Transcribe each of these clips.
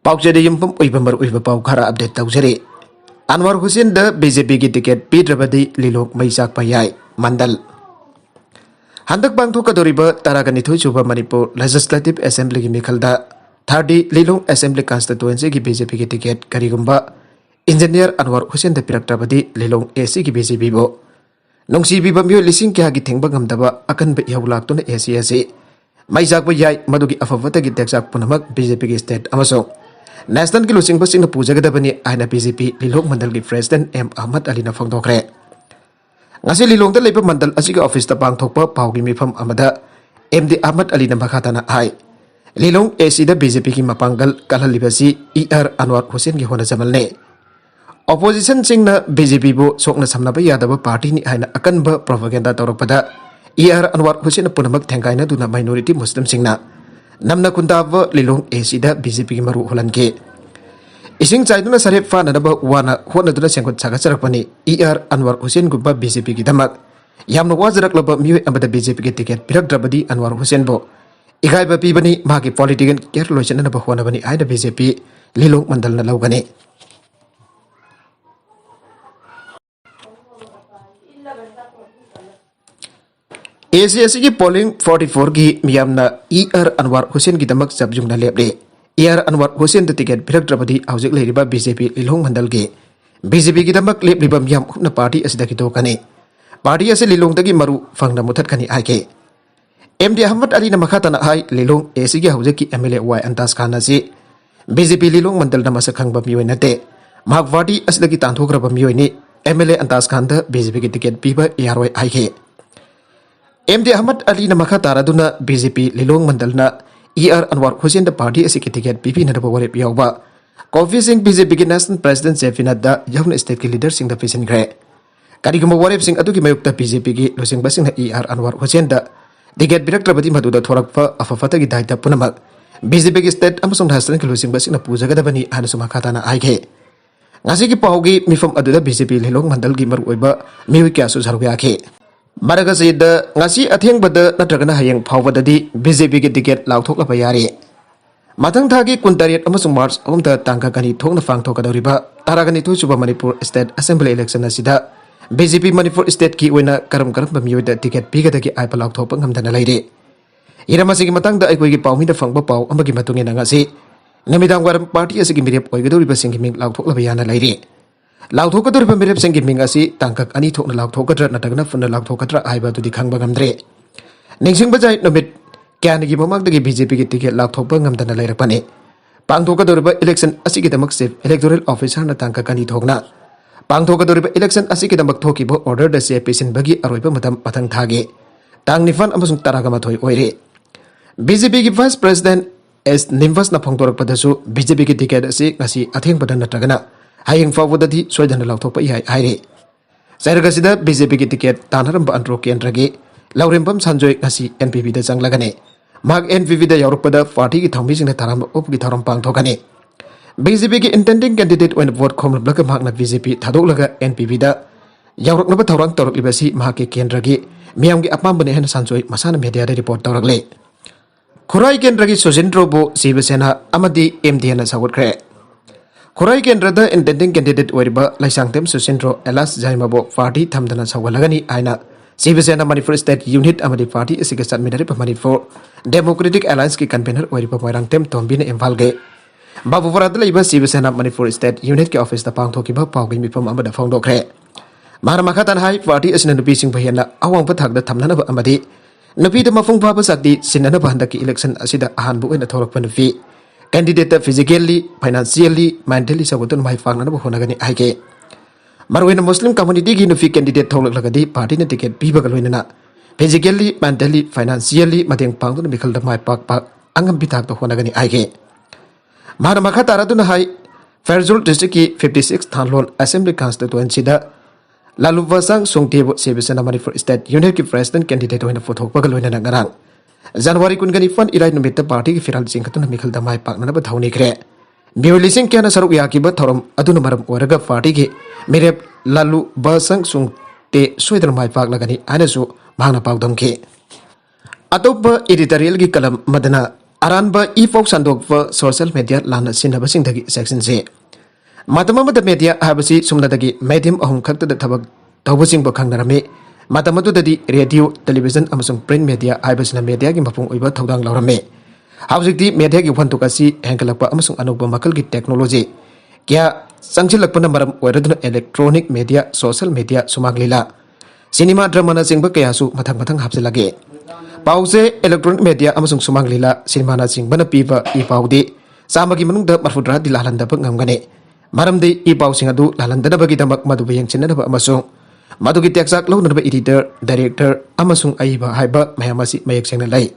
पाउचेद युमपम उइबमर उइब पाउ खरा अपडेट तौजरे अनवर हुसैन द बीजेपी की टिकट पीद्रबदी लिलोक मैसाक पयाय मंडल हंदक पांगथोकदोरिब तरागनिथोय सुबा मणिपुर लेजिस्लेटिव असेंबली की मिखलदा थर्डी लिलोंग असेंबली कॉन्स्टिट्यूएंसी की बीजेपी की टिकट करीगुंबा इंजीनियर अनवर हुसैन द पिरक्तरबदी लिलोंग एसी की बीजेपी बो नुंसीबीब मियोय लिसिंग क्या की थेंगबा ngमदबा अकनब इहौ लाक्तुना एसी एसी मैसाक पयाय मदुगी अफबतगी टेक्साक पुनमक बीजेपी की स्टेट अमसो नेशनल की लुचिंग बसिंग पूजगदबनी आइना बीजेपी लिलोंग मंडल की प्रेसिडेंट एम अहमद अली ना फोंदोखरे ngasi लिलोंग द लेब मंडल असिग ऑफिस द पांगथोकपा पाउगी मिफम अमदा एमडी अहमद अली ना मखाताना हाय लिलोंग एसी द बीजेपी की मपांगल कलहलिबसी ईआर अनवर हुसैन की होना जमलने ऑपोजिशन सिंह ना बीजेपी बो सोकना समनाबा यादव पार्टी नि आइना अकनब प्रोपेगेंडा तौरपदा ईआर अनवर हुसैन पुनमक थेंगाइना दुना माइनॉरिटी मुस्लिम सिंह ना नमना कुंदाव लिलोंग एसी द बीजेपी की मरु होलनके इसिंग चाइदुना सरेप फाननब वाना होनदुना सेंगुत सागचरकपनी ईआर अनवर हुसैन गुब्बा बीजेपी की दमक यामना वाजरकलब मियोय अमदा बीजेपी के टिकट पिरक्द्रबदी अनवर हुसैन बो इगाइबा पीबनी मागी पॉलिटिकल केयर लोइचननब होनबनी आइना बीजेपी लिलोंग मंडल ना लौगने एसीएसी की पोलिंग 44 की मियामना ईआर अनवर हुसैन की दमक सबजुंगना लेबरे ईआर अनवर हुसैन द टिकट पिरक्द्रबदी हौजिक लेरिबा बीजेपी लिलोंग मंडल के बीजेपी की दमक लेबलिबा मियाम खुना पार्टी असिदगी तोकने पार्टी असे लिलोंग दगी मरु फंगना मुथतकनी आइके एमडी अहमद अली ना मखातना हाय लिलोंग एसी की हौजिक की एमएलए वाई अंतास खान असे बीजेपी लिलोंग मंडल ना मसक खंगबा मियोय नते माग पार्टी असिदगी तांथोग्रबा मियोयनी एमएलए अंतास खान द बीजेपी की टिकट पीबा यारोय आइके एमडी अहमद अली ना मखा तारादुना बीजेपी लिलोंग मंडल ना ईआर अनवर हुसैन द पार्टी असी की टिकट पीपी नरब वरेप यावबा कॉफी सिंह बीजेपी की नेशनल प्रेसिडेंट जेफिना द यौन स्टेट की लीडर सिंह द पिसिनग्रे करिगुम वरेप सिंह अदुगी मयुक्त बीजेपी की लुसिंग बसिंग ईआर अनवर हुसैन द टिकट बिरक्त्रबदी मदुदा थोरकफा अफफतगी दायित्व पुनमक बीजेपी की स्टेट अमसुंग नेशनल की लुसिंग बसिंग पूजगदबनी हानसु मखाताना आइगे ngasi की पाउगी मिफम अदुदा बीजेपी लिलोंग मंडल की मरु ओइबा मियोय क्यासु झरगयाखे मरगसीद ngasi अथेंगबद नत्रगना हयेंग फावबददी बीजेपी की टिकट लाउथोकलबा यारे मथंग थागी कुंतरेट अमसुंग मार्च 3 दा तांकागनी थोंगना फांगथोकदौरिबा तारागनी थुसुबा मणिपुर स्टेट असेंबली इलेक्शन असिदा बीजेपी मणिपुर स्टेट की ओइना करम मियोय दा टिकट पीगदगी आइपा लाउथोकपा ngamdana लेरे इरमसी की मतंग दा अखोइगी पाउमिदा फंगबा पाउ अमगी मतुंगिना ngasi नमिदांग वारम पार्टी असigi मिरेप ओइगदौरिबा सिंगी मिंग लाउथोकलबा याना लेरे लाउथोकदौरिबा मिरेप सिंगी मिंग असि तांकाक अनि थोकना लाउथोकद्रा नटगना फुन्ना लाउथोकद्रा आइबा दुदि खंगबा ngamdre निंगसिंगबा जाय नमित क्यानगी ममागदगी बीजेपी की टिकट लाउथोकपा ngamdana लेरकपने पांगथोकदौरिबा इलेक्शन असigi दमक चीफ इलेक्टोरल ऑफिसर ना तांकाक अनि थोकना पांगथोकदौरिबा इलेक्शन असigi दमक थोकिबा ऑर्डर द से पेसिनबगी अरोइबा मतम पथंग थागे तांग निफान अमसुंग तरागमाथोय ओइरे बीजेपी की वाइस प्रेसिडेंट एस निम्बस ना फोंगतोरकपदसु बीजेपी की टिकट असि ngasi अथेंगबदा नत्रगना हायेंग फावबददी सोयदना लाउथोकपा याय हायरे साइरगसिदा बीजेपी की टिकट तानरंबा अंट्रो केंद्रगे लौरेंबम संजोय ngasi एनपीपी दा चंगलगने माग एनपीपी दा यावरकपदा पार्टी की थौमिसिंगना ताराम उपगी थौरम पांगथोकने बीजेपी की इंटेंडिंग कैंडिडेट ओइन वोट खोमलबलग मागना बीजेपी थादोकलगा एनपीपी दा यावरकनबा थौरंग तौरकलिबसी मागे केंद्रगे मियामगी अपामबने हेन संजोय मसाना मीडिया दे रिपोर्ट तौरकले खुराई केंद्र की सुजिंद्रोबो शिवसेना अमदी एमडीएन सवटख्रे खुराई केंद्र द इंटेंडिंग कैंडिडेट ओइरिबा लाइसांगतेम सुजिंद्रो एलास जाइमाबो पार्टी थमदना सवगलगनी आइना शिवसेना मणिपुर स्टेट यूनिट अमदी पार्टी असिगे सदमिनरिबा मणिपुर डेमोक्रेटिक अलायंस की कन्वेनर ओइरिबा मोइरांगतेम तोंबिने इम्फालगे बाबुपुराद लैबा शिवसेना मणिपुर स्टेट यूनिट के ऑफिस द पांगथोकिबा पाउगी मिफम अमदा फोंदोखरे मारा मखातान हाई पार्टी असिना नुपीसिंग बहेना अवांगबा थागदा थमननबा अमदी नुपीद मफुंग फाबा सकदी सिननबा हंदकी इलेक्शन असिदा अहानबु ओइना थोरकपा नुपी कैंडिडेट फिजिकली फाइनेंशियली मेंटली सगोतन माइ फांगनबा होनगनी आइगे मरवेना मुस्लिम कम्युनिटी की नुपी कैंडिडेट थोलकलगदी पार्टी ने टिकट पीबगा लोइनना फिजिकली मेंटली फाइनेंशियली मतेंग पांगदुन मिखलदा माइ पाक अंगम बिथाकतो होनगनी आइगे मारा मखा तारादुना हाई फेरजुल डिस्ट्रिक्ट की 56 थानलोन असेंबली कॉन्स्टिट्यूएंसी दा लालुवासांग सोंगतेबो शिवसेना मणिपुर स्टेट यूनिट की प्रेसिडेंट कैंडिडेट होइना फोथोकपगा लोइनना ngarang जनवरी 29 इराय नुमित पार्टी की फिराल चिंखतुना मिखलदा माइ पाकनबा थौनिख्रे बियोलिसिंग क्याना सरुक याकिबा थौरम अदुना मरम ओरगा पार्टी की मिरेप लालु बासांग सोंगते सोइदना माइ पाकलगनी आनसु मांगना पाउदमखे अतोप एडिटोरियल की कलम Madna Aranba ifok sandokpa social media lana sinabasingdagi section se. Matamamada media habasi sumnadagi medium ahum khakta da thabak tawbasing ba khangnarami. Matamadudadi radio, television amasung print media habasina media gi mapung oiba thodang laurame. Haujikti media gi wantuk asi hengkalakpa amasung anuba makal gi technology. Kya sangchilakpana maram oiraduna electronic media, social media sumaglila. Cinema drama na singba kayasu mathang hapsilage. Pause electronic media amasung sumaglila cinema na singbana piba ipaude samagi manungda marfudra di lalanda ngamgane. Maramde ipau singadu lalanda bagi damak maduba yang chinna amasung madugi teksak lo na editor, director amasung aiba haiba mayamasi mayak sengna lai.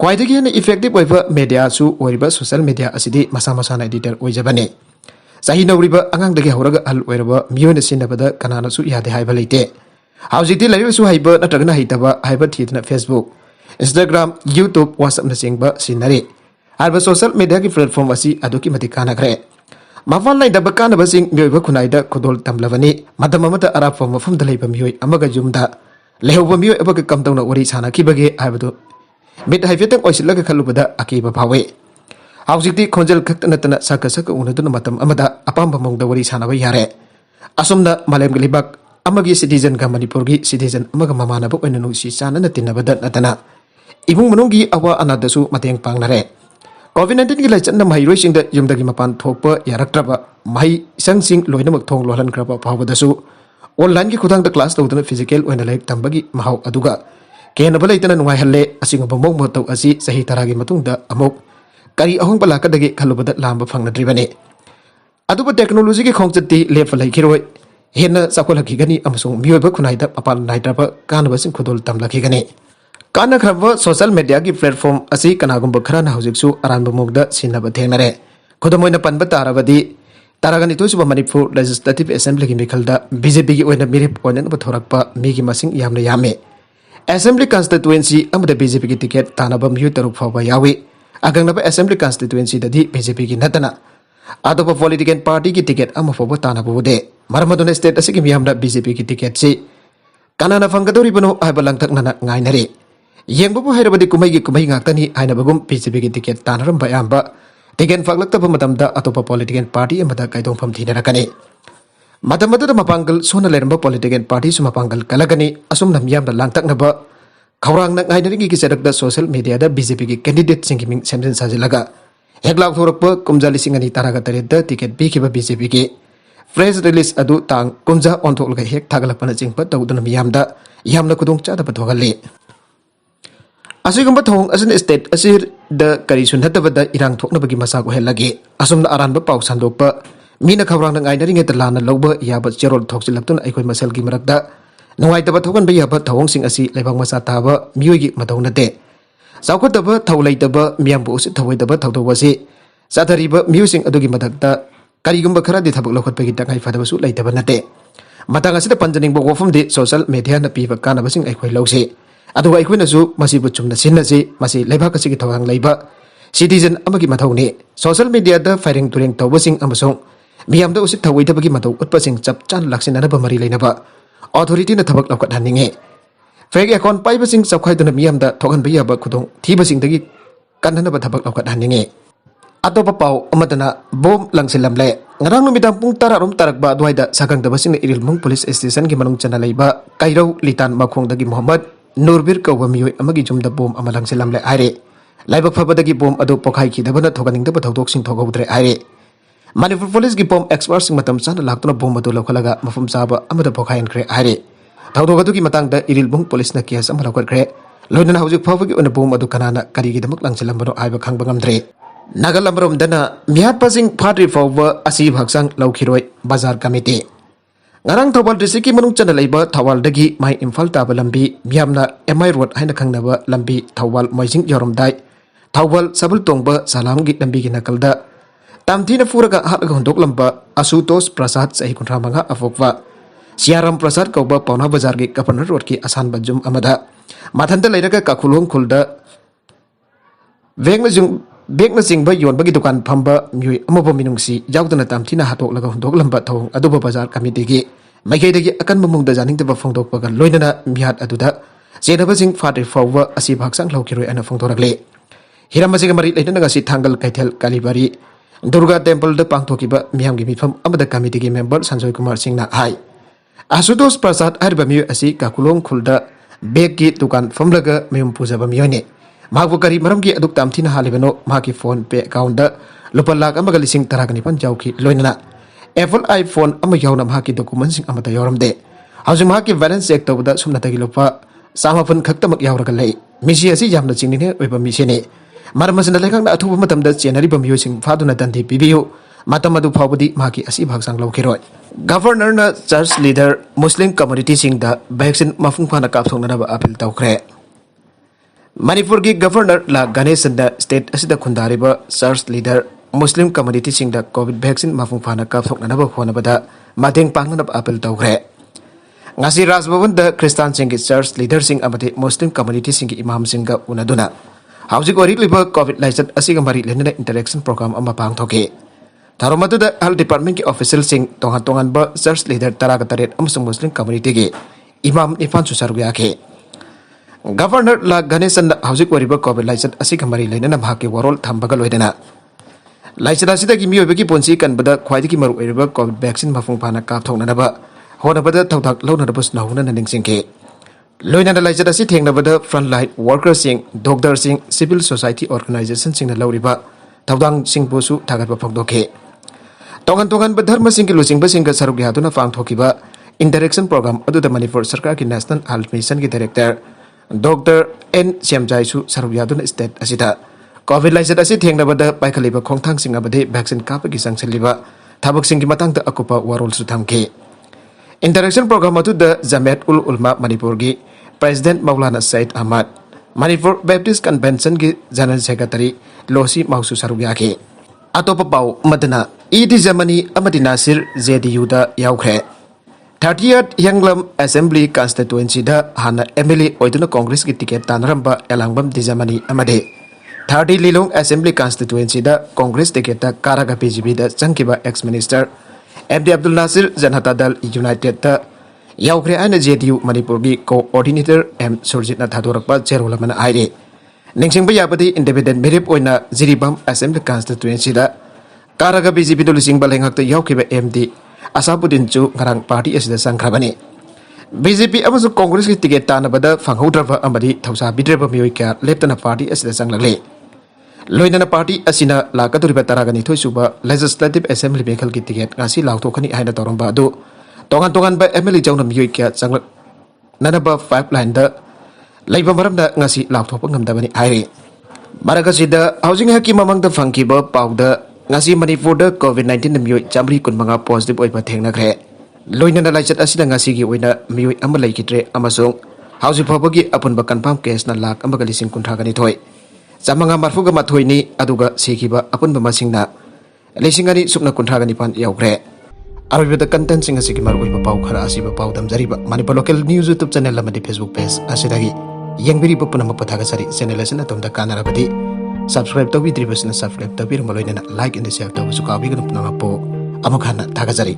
Kwaidagi na effective oiba media su oiba social media asidi masa-masa na editor oijabane. Sahi nauriba angang dagi hauraga al oiraba miyo na sinabada kanana su yade haiba leite. Haujikti layu su haiba natragana haitaba haiba thidna Facebook, Instagram, YouTube, WhatsApp na singba sinari. Haiba social media ki platform asi aduki matikana kre. Mafan lai daba kana basing miyoiba kunaida kudol tamlavani madamamata arapfa mafam dalaiba miyoy amaga jumda lehoba miyoy abaga kamtawna wari sana kibage haibadu mit haifetang oisilaga khalubada akiba phawe. Haujikti khonjal khakta natana saka unaduna matam amada apamba mongda wari sana ba yare. Asumna malem galibak amagi citizen ka Manipurgi citizen amaga mamana bu oina nusi sana na tinabada natana imung manunggi awa anadasu mateng pangnare. COVID-19 gi laichana mahiroy singda yumdagi mapan thokpa yaraktraba mahi sangsing loinamak thong lolan kraba phawadasu online gi khudang da class tawduna physical oina laik tambagi mahau aduga kena balaitana nuai halle asinga bomong motaw asi sahi taragi matungda amok kari ahong balaka dagi khalubada lamba phangna dribane aduba technology gi khongchati lefa laikiroi hena sakolaki gani amasung miyoba kunaida apal naitraba kanabasing khudol tamlaki gani. Kana khraba social media ki platform asi kanagumba kharana haujiksu aranba mugda sinaba thengnare. Khodamoina panba tarabadi taragani toisuba Manipur Legislative Assembly ki mikhalda BJP ki oina mirip oina ba thorakpa migi masing yamna yame. Assembly constituency amada BJP ki ticket tanaba miyu taruk phawba yawi. Agangnaba Assembly constituency dadi BJP ki natana adopa political party ki ticket ama phawba tanaba bude. Maramaduna state asiki miyamda BJP ki ticket si kanana fangadori bano aiba langtak nana ngainare. Yengbabu hairabadi kumai ngaktani aina bagum BJP ki ticket tanaram bayamba ticket faglakta matamda atopa political party amada kaidong pham thinarakani matamada mapanggal sona leramba political party sumapanggal kalagani asum namyamda langtak naba khawrang na ngainari ki serakda social media da BJP ki candidate singiming semsen sajilaga heglak thorakpa kumjali singani taraga tareda ticket bikiba BJP ki press release adu tang kumja onthok laga hek thagalapana chingpa tawduna miyamda yamna kudung chada pathogali. Asigumba thong asin state asir da kari sunhatabada irang thokna bagi masa ko helagi asumna aranba pau sandokpa mina khawrang na ngainari nge talana lawba yaba cherol thoksilaptun aikoi masal gi marakda nungaitaba thokan ba yaba thawong sing asi leibang masa taba miyoy gi madawnate saukotaba thawlaitaba miyambu usit thawaitaba thawdawasi sathariba miyusing adugi madakta karigumba kharadi thabak lokhatpagi tangai fadabasu laitaba nate matang asida panjaningba wafumdi social media na piba kanabasing aikoi lawse aduga ikoinasu masibu chumna sinasi masi leibak asigi thawang leiba citizen amagi mathawni social media da firing turing tawbasing amasong miyamda usit thawaithabagi mathaw utpasing chap chan laksinana ba mari leinaba authority na thabak lawkat haninge fake account paibasing sabkhaiduna miyamda thokan bayaba khudong thibasing dagi kanhana ba thabak lawkat haninge atopa pau amadana bom langsilamle ngarang numidang pung tararom tarakba adwaida sakang dabasing na irilmung police station gi manung chana leiba kairau litan makhong dagi Muhammad Nurbir kauba miyoy amagi jumda bom amalang silamle aire laibak fabadagi bom adu pokhai ki dabana thoganing da thodok sing thogaudre aire Manipur police gi bom expert sing matam sana laktuna bom adu lokhalaga mafum saba amada pokhain kre aire thodok adu ki matang da irilbung police na kias amala kre loinana haujuk phawagi ona bom adu kanana kari gi damak lang silambano aiba khangba ngamdre Nagalamrom dana mihat pasing phatri fawba asi bhaksang laukhiroi bazar committee Ngarang Thawal district ki manung chana leiba Thawal dagi mai Imphal taba lambi miyamna MI road haina khangnaba lambi Thawal moising yoromdai Thawal sabul tongba salam gi lambi gi nakalda tamthina furaga halaga hondok lamba Asutos Prasad sahi kunra manga afokwa Siaram Prasad kauba Pauna bazar gi Governor road ki asan bajum amada mathanta leiraga kakhulong khulda Bekna singba yon bagi dukan phamba myui amaba minungsi yaudana tamthina hatok laga hondok lamba thong aduba bazar committee gi maigedagi akan mamungda janing taba phongdok paga loinana mihat aduda jenaba sing fatri fawwa asi bhaksang laukiroi ana phongdorakle Hiram masing mari leidana ngasi tanggal kaithel kalibari Durga Temple da pangthokiba miyamgi mifam amada committee gi member Sanjoy Kumar Singh na hai Asutos Prasad ariba miyo asi Kakulong khulda beg ki dukan famlaga mayum pujaba miyone mahakbu kari maramgi aduk tamthina halibano mahaki phone pe account da lupa lakh amaga lising taragani pan jauki loinana Apple iPhone ama yauna mahaki document sing amata yoramde hauji mahaki balance check tawda sumna tagi lupa samapun khaktamak yauraga lei misi asi jamna chingni oiba misene Maramasina lekang na athuba matamda chenari bamiyo sing faduna dandi pibiyo matamadu phawbadi mahaki asi bhagsang lawkhiroi Governor na church leader Muslim community sing da vaccine mafung phana kapthongna ba appeal tawkhre Manipur gi Governor la Ganesh da state asida khundariba church leader Muslim community sing da COVID vaccine mafung phana kapthongna ba khona bada mateng pangna ba appeal tawkhre ngasi Rajbhavan da Christian sing gi church leader sing amati Muslim community sing gi imam sing ga unaduna Haujik ori liba COVID license asiga mari lenina interaction program ama pangthoke Tharomatu da health department ki official sing tongan ba church leader taraga taret amsung Muslim community ge imam ifan susaru yake Governor la Ganesan haujik ori ba COVID license asiga mari lenina bhake warol thambaga loidena license asida ki miyobe ki ponsi kan bada khwaidi ki maru ori ba COVID vaccine mafung phana kapthongna ba hona bada thawthak lawna bus nahuna naningsingke Loinana laijat asi thengna bada frontline workers sing doctors sing civil society organization sing na lawriba thawdang sing bosu thagat ba phongdokhe tongan ba dharma sing ki losing ba sing ga saruk yaduna phang thokiba interaction program adu da Manipur Sarkar ki National Health Mission ki director Dr. N Siamjai su saruk yaduna state asida COVID laijat asi thengna bada paikhaliba khongthang sing abade vaccine kapa ki sangchaliba thabak sing ki matang ta akupa warol su thamke Interaction program atu da Jamiat ul Ulama Manipur gi President Maulana Said Ahmad Manipur Baptist Convention gi General Secretary Losi Mausu Sarugya ke Atopa pau madana Idi Zamani amadi Nasir JDU da yaukhe 30th Yanglam Assembly Constituency da hana MLA oiduna Congress ki ticket tanramba Elangbam di Zamani amade 30 Lilong Assembly Constituency da Congress ticket da Karaga PGB da Changkiba ex-minister MD Abdul Nasir Janata Dal United ta yaukre aina JDU Manipur gi coordinator M Surjit na thadorakpa cherola mana aire ningsingba yabadi independent merip oina Jiribam Assembly Constituency da Karaga BJP do lising balengak ta yaukiba MD Asapudin chu ngarang party asida sangkhrabani BJP amasu Congress ki ticket tanabada fanghaudraba amadi thausa bidreba miyoi kya leptana party asida sanglagle Loinana party asina lakaturiba taragani thoisuba legislative assembly mekhal ki ticket ngasi lauthokhani haina toromba adu tongan ba MLA jauna miyoi kya changlak nanaba pipeline da leiba maramda ngasi lauthopa ngamdabani haire maragasida housing haki mamang da fangkiba pauda ngasi Manipur da COVID-19 miyoi jamri kunmanga positive oiba thengna khre loinana laichat asina ngasi gi oina miyoi ama laikitre amasung housing phobagi apunba confirm case na lak amaga lising kunthagani thoi Samanga marfuga mathoini aduga sekiba apunba masingna lesingani sukna kunthagani pan yaukre aribada content singa sigi maru iba pau khara asiba pau damjariba Manipur local news YouTube channel amadi Facebook page asidagi yengbiri pupuna mapathaga sari channel asina tumda kanarabadi subscribe to vidri basna subscribe to bir maloina like and share to sukabi ganu puna po amakhana thagajari